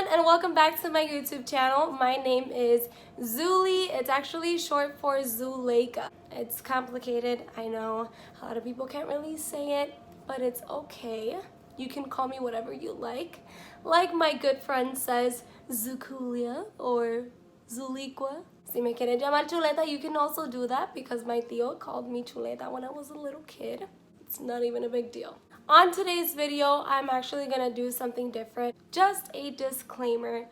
everyone, and welcome back to my YouTube channel. My name is Zuli. It's actually short for Zuleika. It's complicated, I know. A lot of people can't really say it, but it's okay. You can call me whatever you like. Like my good friend says, Zukulia or Zuliqua. Si me quieren llamar chuleta, you can also do that because my tío called me chuleta when I was a little kid. It's not even a big deal. On today's video, I'm actually gonna do something different. Just a disclaimer.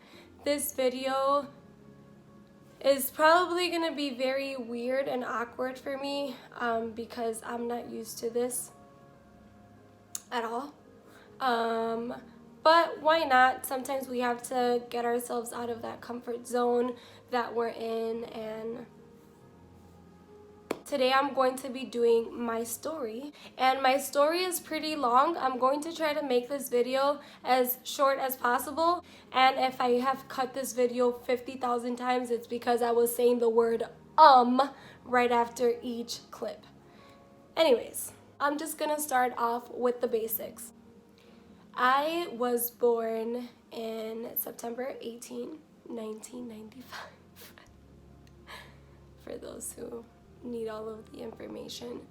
This video is probably gonna be very weird and awkward for me because I'm not used to this at all. But why not? Sometimes we have to get ourselves out of that comfort zone that we're in, and today I'm going to be doing my story, and my story is pretty long. I'm going to try to make this video as short as possible, and if I have cut this video 50,000 times, it's because I was saying the word right after each clip. Anyways, I'm just gonna start off with the basics. I was born in September 18, 1995. For those who need all of the information.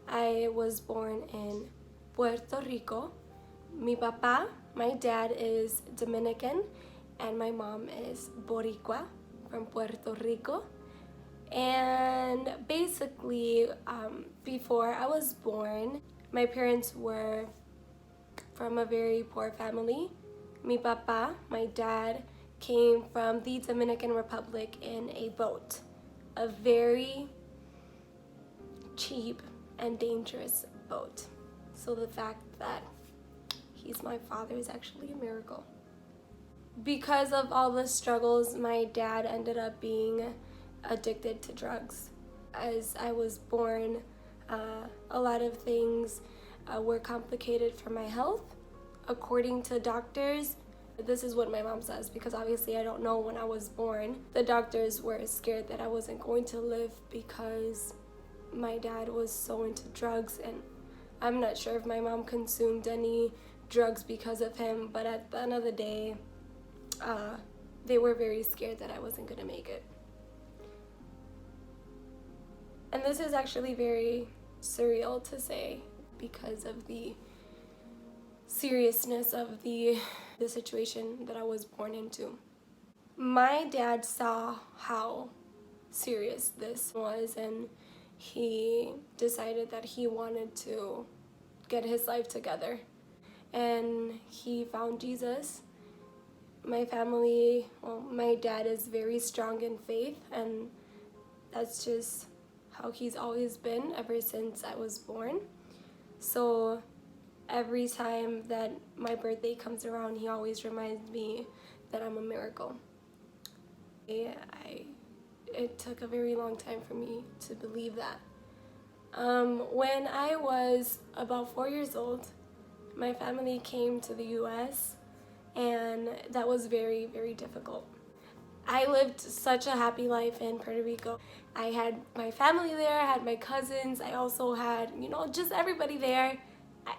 I was born in Puerto Rico. Mi papá, my dad, is Dominican, and my mom is Boricua from Puerto Rico. And basically, before I was born, my parents were from a very poor family. Mi papá, my dad, came from the Dominican Republic in a boat. A very cheap and dangerous boat. So the fact that he's my father is actually a miracle. Because of all the struggles, my dad ended up being addicted to drugs. As I was born, a lot of things were complicated for my health. According to doctors, this is what my mom says, because obviously I don't know when I was born. The doctors were scared that I wasn't going to live because my dad was so into drugs, and I'm not sure if my mom consumed any drugs because of him, but at the end of the day, they were very scared that I wasn't gonna make it. And this is actually very surreal to say because of the seriousness of the situation that I was born into. My dad saw how serious this was, and he decided that he wanted to get his life together, and he found Jesus. My family, well, my dad is very strong in faith, and that's just how he's always been ever since I was born. So every time that my birthday comes around, he always reminds me that I'm a miracle. It took a very long time for me to believe that. When I was about 4 years old, my family came to the US, and that was very, very difficult. I lived such a happy life in Puerto Rico. I had my family there, I had my cousins, I also had, just everybody there.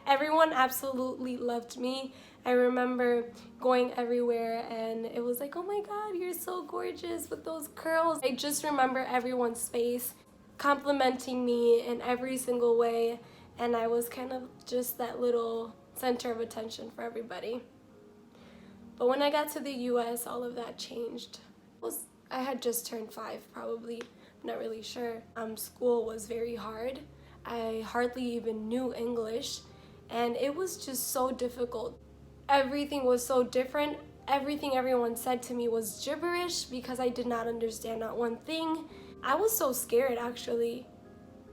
Everyone absolutely loved me. I remember going everywhere, and it was like, oh my God, you're so gorgeous with those curls. I just remember everyone's face complimenting me in every single way, and I was kind of just that little center of attention for everybody. But when I got to the US, all of that changed. I had just turned 5, probably, I'm not really sure. School was very hard. I hardly even knew English, and it was just so difficult. Everything was so different. Everything everyone said to me was gibberish because I did not understand not one thing. I was so scared, actually.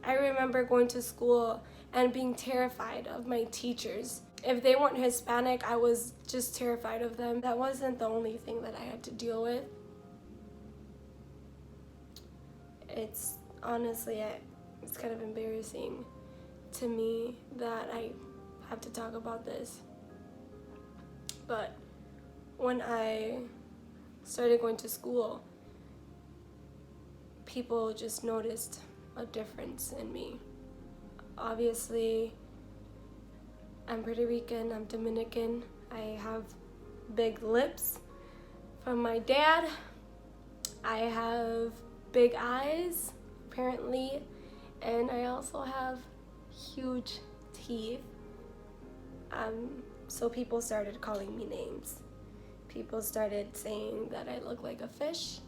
I remember going to school and being terrified of my teachers. If they weren't Hispanic, I was just terrified of them. That wasn't the only thing that I had to deal with. It's honestly, it's kind of embarrassing to me that I have to talk about this. But when I started going to school, people just noticed a difference in me. Obviously, I'm Puerto Rican, I'm Dominican, I have big lips, From my dad, I have big eyes, apparently, and I also have huge teeth. So people started calling me names. People started saying that I look like a fish,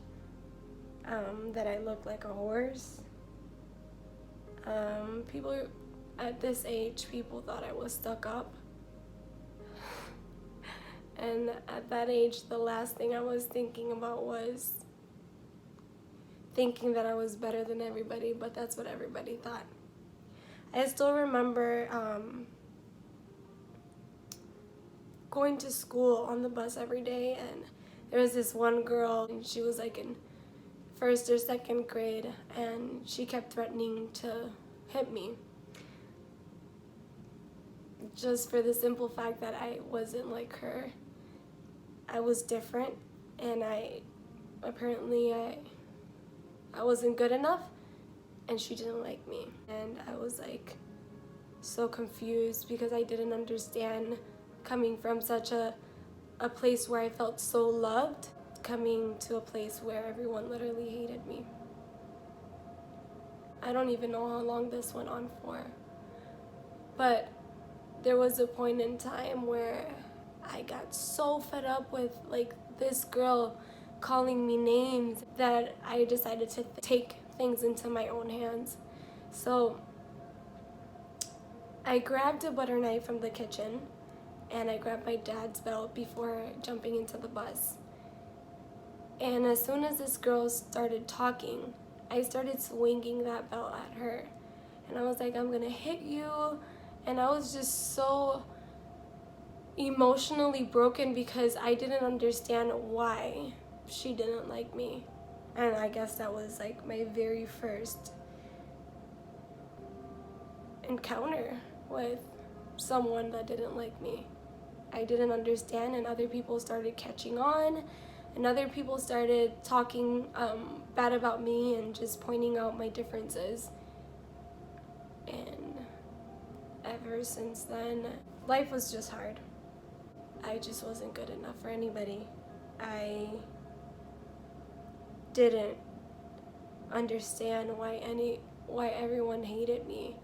that I look like a horse. People at this age, people thought I was stuck up. And at that age, the last thing I was thinking about was thinking that I was better than everybody, but that's what everybody thought. I still remember going to school on the bus every day, and there was this one girl, and she was like in first or second grade, and she kept threatening to hit me. Just for the simple fact that I wasn't like her. I was different, and I wasn't good enough, and she didn't like me. And I was like so confused because I didn't understand, coming from such a place where I felt so loved, coming to a place where everyone literally hated me. I don't even know how long this went on for, but there was a point in time where I got so fed up with like this girl calling me names that I decided to take things into my own hands. So I grabbed a butter knife from the kitchen, and I grabbed my dad's belt before jumping into the bus. And as soon as this girl started talking, I started swinging that belt at her. And I was like, I'm gonna hit you. And I was just so emotionally broken because I didn't understand why she didn't like me. And I guess that was like my very first encounter with someone that didn't like me. I didn't understand, and other people started catching on, and other people started talking bad about me and just pointing out my differences. And ever since then, life was just hard. I just wasn't good enough for anybody. I didn't understand why everyone hated me.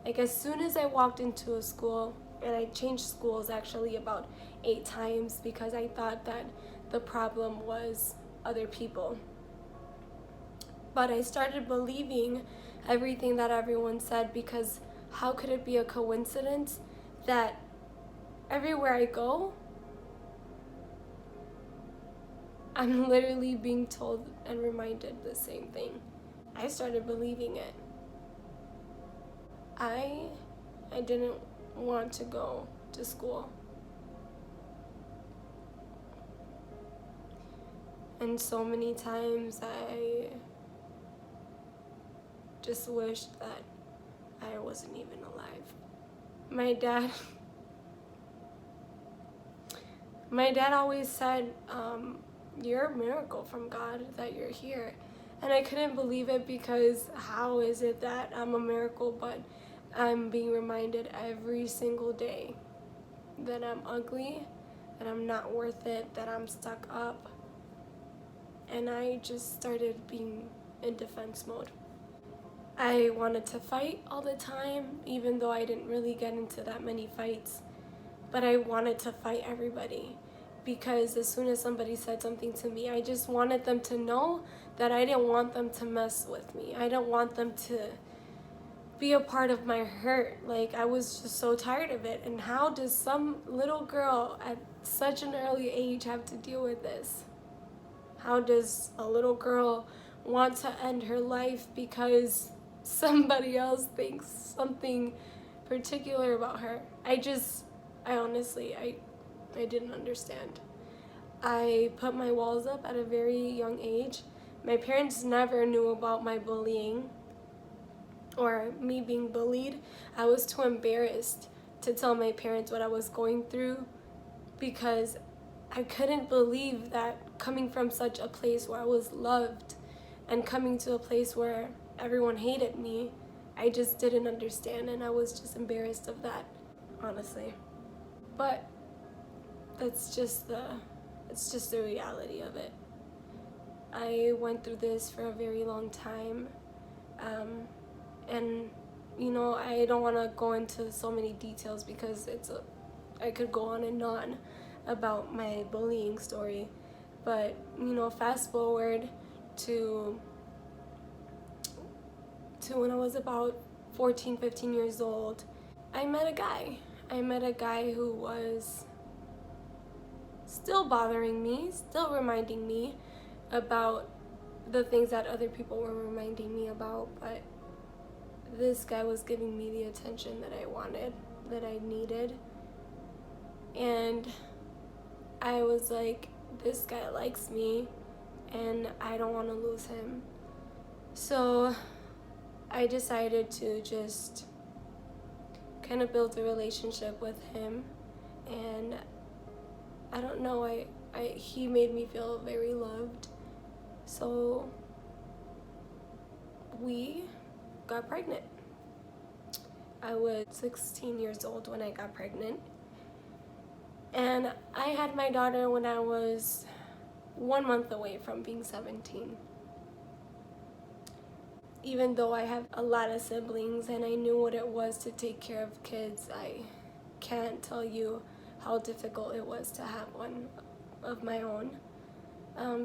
Like, as soon as I walked into a school, and I changed schools actually about 8 times because I thought that the problem was other people. But I started believing everything that everyone said, because how could it be a coincidence that everywhere I go, I'm literally being told and reminded the same thing. I started believing it. I didn't want to go to school. And so many times I just wished that I wasn't even alive. My dad always said, you're a miracle from God that you're here. And I couldn't believe it, because how is it that I'm a miracle, but I'm being reminded every single day that I'm ugly, that I'm not worth it, that I'm stuck up. And I just started being in defense mode. I wanted to fight all the time, even though I didn't really get into that many fights. But I wanted to fight everybody, because as soon as somebody said something to me, I just wanted them to know that I didn't want them to mess with me. I didn't want them to be a part of my hurt. Like, I was just so tired of it. And how does some little girl at such an early age have to deal with this? How does a little girl want to end her life because somebody else thinks something particular about her? I honestly, I didn't understand. I put my walls up at a very young age. My parents never knew about my bullying or me being bullied. I was too embarrassed to tell my parents what I was going through, because I couldn't believe that, coming from such a place where I was loved and coming to a place where everyone hated me, I just didn't understand, and I was just embarrassed of that, honestly. But that's just the it's just the reality of it. I went through this for a very long time, and I don't want to go into so many details because I could go on and on about my bullying story, but fast forward to when I was about 14, 15 years old, I met a guy who was still bothering me, still reminding me about the things that other people were reminding me about, but this guy was giving me the attention that I wanted, that I needed. And I was like, this guy likes me and I don't want to lose him. So I decided to just kind of build a relationship with him, and I don't know, he made me feel very loved. So we got pregnant. I was 16 years old when I got pregnant, and I had my daughter when I was 1 month away from being 17. Even though I have a lot of siblings and I knew what it was to take care of kids, I can't tell you how difficult it was to have one of my own,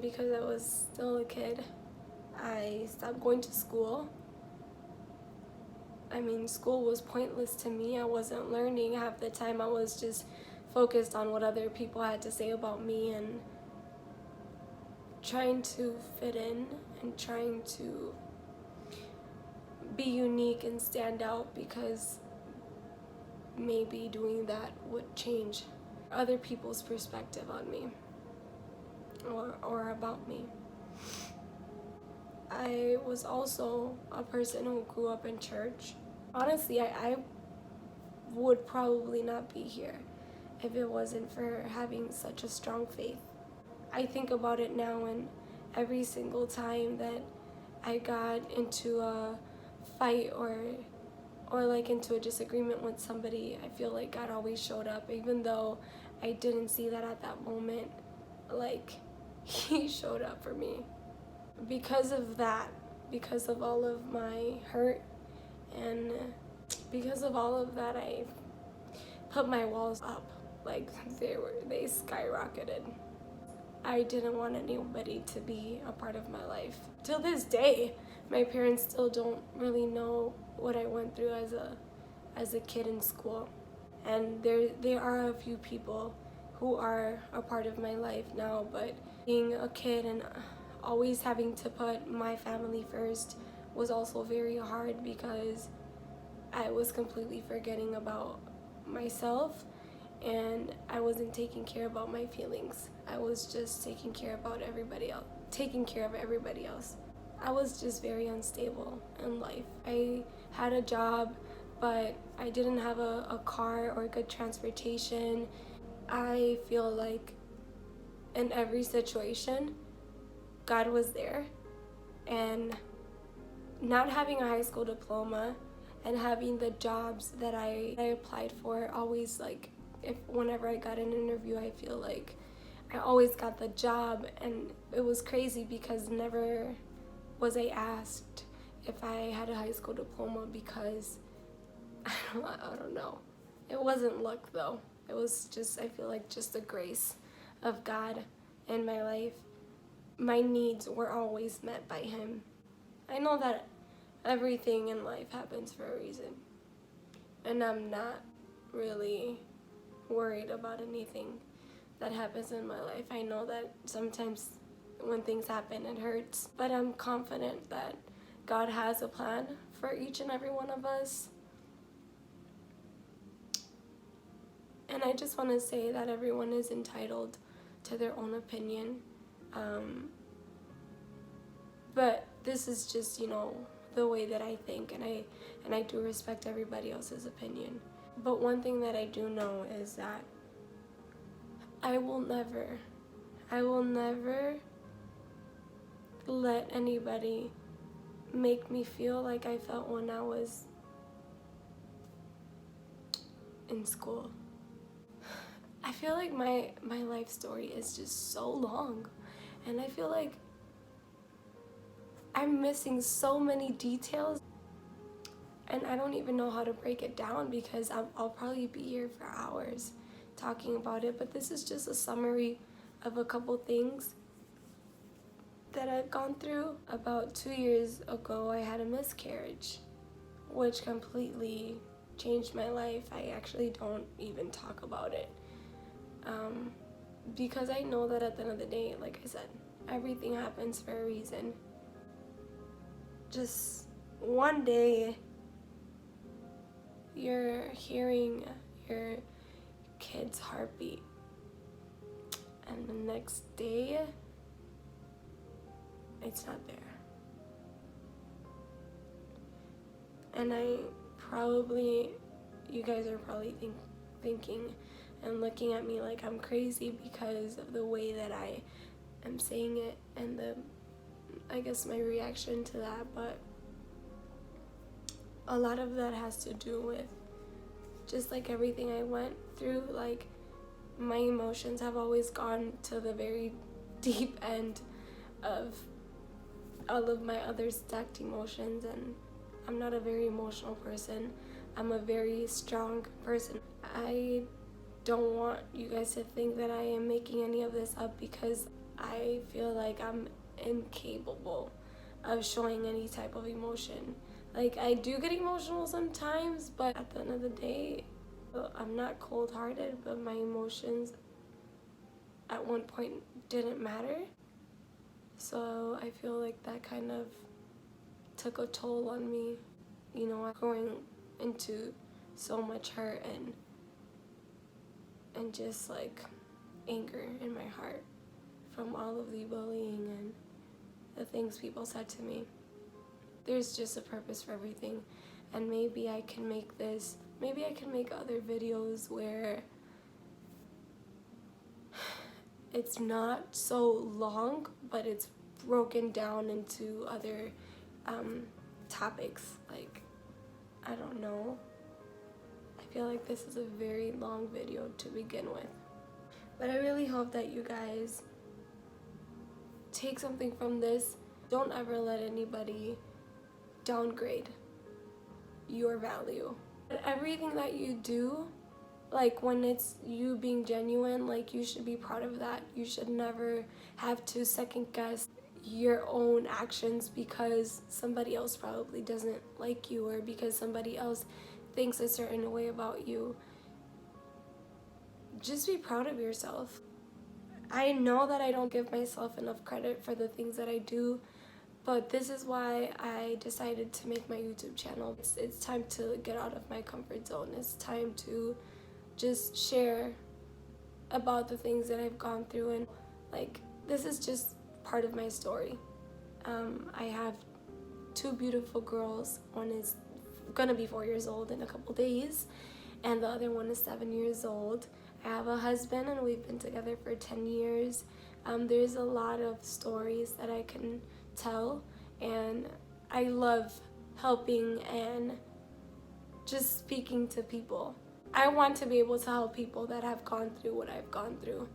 because I was still a kid. I stopped going to school. I mean, school was pointless to me. I wasn't learning. Half the time I was just focused on what other people had to say about me and trying to fit in and trying to be unique and stand out, because maybe doing that would change other people's perspective on me or about me. I was also a person who grew up in church. Honestly, I would probably not be here if it wasn't for having such a strong faith. I think about it now, and every single time that I got into a fight or like into a disagreement with somebody, I feel like God always showed up, even though I didn't see that at that moment. Like, he showed up for me. Because of that, because of all of my hurt, and because of all of that, I put my walls up. Like, they skyrocketed. I didn't want anybody to be a part of my life. Till this day, my parents still don't really know what I went through as a kid in school. And there are a few people who are a part of my life now, but being a kid and always having to put my family first was also very hard, because I was completely forgetting about myself, and I wasn't taking care about my feelings. I was just taking care of everybody else. I was just very unstable in life. I had a job, but I didn't have a car or good transportation. I feel like in every situation, God was there, and not having a high school diploma and having the jobs that I applied for, always, like, whenever I got an interview, I feel like I always got the job. And it was crazy because never was I asked if I had a high school diploma, because I don't know. It wasn't luck though. It was just, I feel like, just the grace of God in my life. My needs were always met by him. I know that everything in life happens for a reason, and I'm not really worried about anything that happens in my life. I know that sometimes when things happen, it hurts, but I'm confident that God has a plan for each and every one of us. And I just want to say that everyone is entitled to their own opinion. But this is just, the way that I think, and I do respect everybody else's opinion. But one thing that I do know is that I will never let anybody make me feel like I felt when I was in school. I feel like my life story is just so long, and I feel like I'm missing so many details, and I don't even know how to break it down because I'll probably be here for hours talking about it, but this is just a summary of a couple things that I've gone through. About 2 years ago, I had a miscarriage, which completely changed my life. I actually don't even talk about it because I know that at the end of the day, like I said, everything happens for a reason. Just one day, you're hearing your kid's heartbeat, and the next day, it's not there. And you guys are probably thinking and looking at me like I'm crazy because of the way that I am saying it and I guess my reaction to that, but a lot of that has to do with just like everything I went through. Like, my emotions have always gone to the very deep end of all of my other stacked emotions, and I'm not a very emotional person. I'm a very strong person. I don't want you guys to think that I am making any of this up because I feel like I'm incapable of showing any type of emotion. Like, I do get emotional sometimes, but at the end of the day, I'm not cold-hearted, but my emotions at one point didn't matter. So I feel like that kind of took a toll on me, you know, growing into so much hurt and just like anger in my heart from all of the bullying and the things people said to me. There's just a purpose for everything, and maybe I can make other videos where it's not so long, but it's broken down into other topics. Like, I don't know. I feel like this is a very long video to begin with. But I really hope that you guys take something from this. Don't ever let anybody downgrade your value. But everything that you do, like when it's you being genuine, like you should be proud of that. You should never have to second guess your own actions because somebody else probably doesn't like you or because somebody else thinks a certain way about you. Just be proud of yourself. I know that I don't give myself enough credit for the things that I do, but this is why I decided to make my YouTube channel. It's time to get out of my comfort zone. It's time to just share about the things that I've gone through, and like, this is just part of my story. I have 2 beautiful girls. One is gonna be 4 years old in a couple days, and the other one is 7 years old. I have a husband, and we've been together for 10 years. There's a lot of stories that I can tell, and I love helping and just speaking to people. I want to be able to help people that have gone through what I've gone through.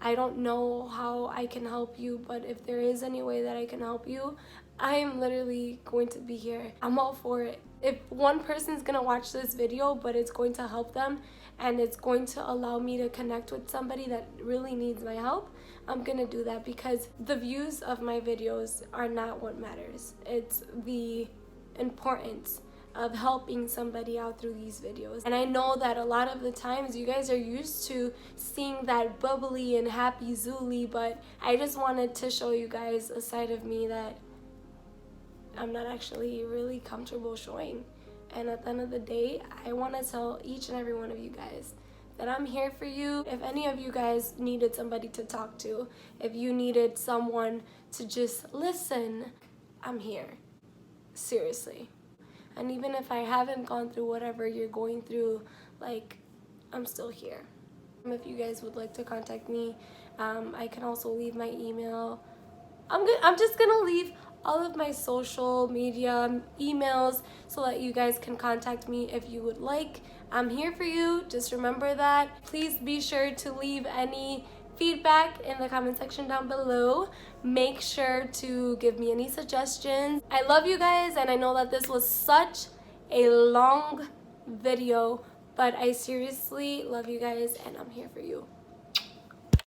I don't know how I can help you, but if there is any way that I can help you, I am literally going to be here. I'm all for it. If one person's gonna watch this video, but it's going to help them and it's going to allow me to connect with somebody that really needs my help, I'm gonna do that, because the views of my videos are not what matters. It's the importance of helping somebody out through these videos. And I know that a lot of the times you guys are used to seeing that bubbly and happy Zuli, but I just wanted to show you guys a side of me that I'm not actually really comfortable showing. And at the end of the day, I want to tell each and every one of you guys that I'm here for you. If any of you guys needed somebody to talk to, if you needed someone to just listen, I'm here. Seriously. And even if I haven't gone through whatever you're going through, like, I'm still here. If you guys would like to contact me, I can also leave my email. I'm just gonna leave all of my social media, emails, so that you guys can contact me if you would like. I'm here for you. Just remember that. Please be sure to leave any feedback in the comment section down below. Make sure to give me any suggestions. I love you guys, and I know that this was such a long video, but I seriously love you guys, and I'm here for you.